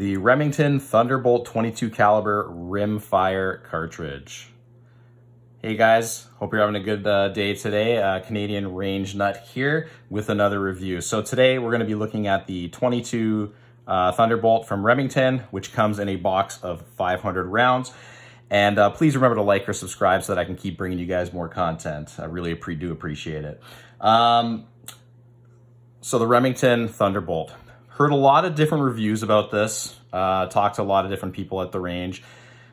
the Remington Thunderbolt 22 caliber rimfire cartridge. Hey guys, hope you're having a good day today. Canadian Range Nut here with another review. So today we're going to be looking at the 22 Thunderbolt from Remington, which comes in a box of 500 rounds. And please remember to like or subscribe so that I can keep bringing you guys more content. I really do appreciate it. So the Remington Thunderbolt. Heard a lot of different reviews about this. Talked to a lot of different people at the range.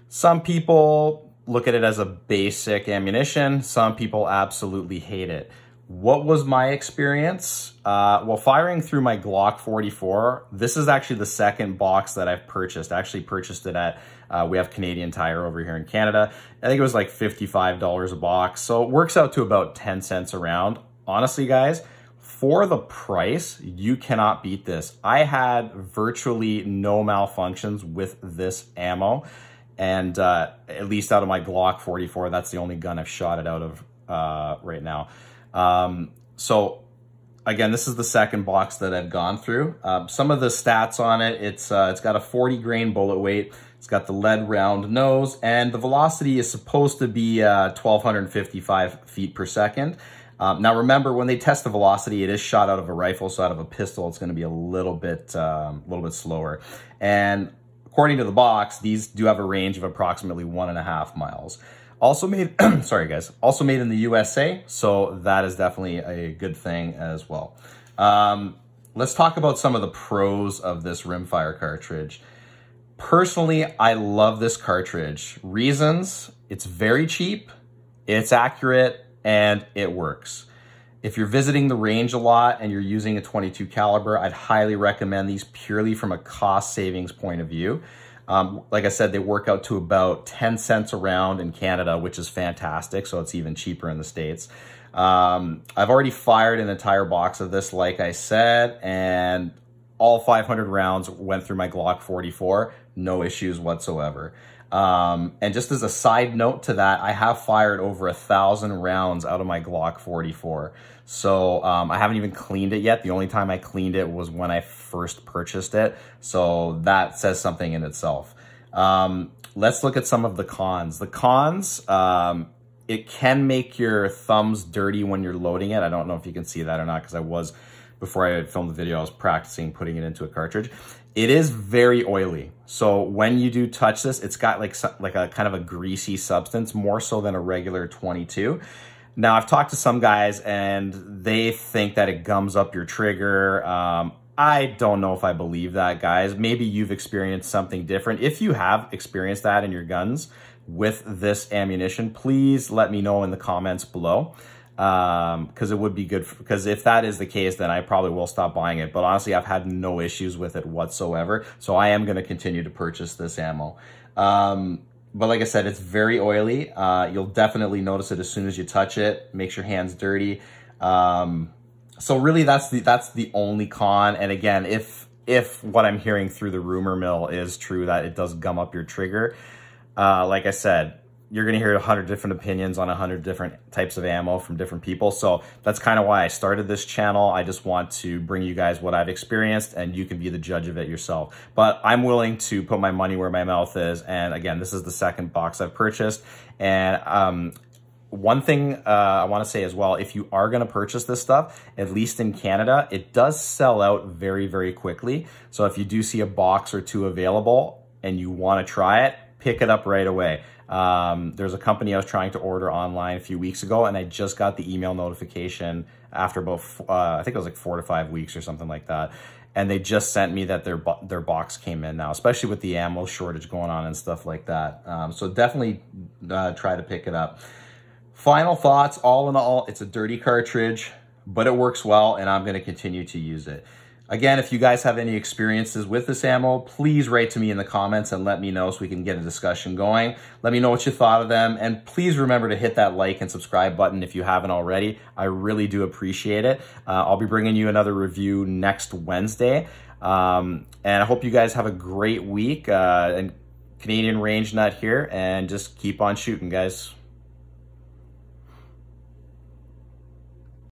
Some people look at it as a basic ammunition. Some people absolutely hate it. What was my experience? Well, firing through my Glock 44, this is actually the second box that I've purchased. I actually purchased it at, we have Canadian Tire over here in Canada. I think it was like $55 a box. So it works out to about 10 cents a round. Honestly, guys, for the price, you cannot beat this. I had virtually no malfunctions with this ammo. And at least out of my Glock 44, that's the only gun I've shot it out of right now. So again, this is the second box that I've gone through. Some of the stats on it, it's got a 40 grain bullet weight. It's got the lead round nose, and the velocity is supposed to be 1,255 feet per second. Now remember, when they test the velocity, it is shot out of a rifle, so out of a pistol, it's going to be a little bit slower. And according to the box, these do have a range of approximately 1.5 miles. Also made, sorry guys, also made in the USA, so that is definitely a good thing as well. Let's talk about some of the pros of this rimfire cartridge. Personally, I love this cartridge. Reasons: it's very cheap, it's accurate, and it works. If you're visiting the range a lot and you're using a 22 caliber, I'd highly recommend these purely from a cost savings point of view. Like I said, they work out to about 10 cents a round in Canada, which is fantastic. So it's even cheaper in the States. I've already fired an entire box of this, like I said, and all 500 rounds went through my Glock 44. No issues whatsoever. And just as a side note to that, I have fired over 1,000 rounds out of my Glock 44. So I haven't even cleaned it yet. The only time I cleaned it was when I first purchased it. So that says something in itself. Let's look at some of the cons. The cons, it can make your thumbs dirty when you're loading it. I don't know if you can see that or not, because before I had filmed the video, I was practicing putting it into a cartridge. It is very oily. So when you do touch this, it's got like a kind of a greasy substance, more so than a regular 22. Now, I've talked to some guys and they think that it gums up your trigger. I don't know if I believe that, guys. Maybe you've experienced something different. If you have experienced that in your guns with this ammunition, please let me know in the comments below. Because it would be good, because if that is the case, then I probably will stop buying it. But honestly, I've had no issues with it whatsoever. So I am going to continue to purchase this ammo. But like I said, it's very oily. You'll definitely notice it as soon as you touch it. Makes your hands dirty. So really that's the only con. And again, if what I'm hearing through the rumor mill is true, that it does gum up your trigger, like I said, you're going to hear 100 different opinions on 100 different types of ammo from different people. So that's kind of why I started this channel. I just want to bring you guys what I've experienced, and you can be the judge of it yourself. But I'm willing to put my money where my mouth is. And again, this is the second box I've purchased. And one thing I want to say as well, if you are going to purchase this stuff, at least in Canada, it does sell out very, very quickly. So if you do see a box or two available and you want to try it, pick it up right away. There's a company I was trying to order online a few weeks ago, and I just got the email notification after about, I think it was like 4 to 5 weeks or something like that. And they just sent me that their box came in now, especially with the ammo shortage going on and stuff like that. So definitely try to pick it up. Final thoughts, all in all, it's a dirty cartridge, but it works well, and I'm going to continue to use it. Again, if you guys have any experiences with this ammo, please write to me in the comments and let me know so we can get a discussion going. Let me know what you thought of them. And please remember to hit that like and subscribe button if you haven't already. I really do appreciate it. I'll be bringing you another review next Wednesday. And I hope you guys have a great week. And Canadian Range Nut here. And just keep on shooting, guys.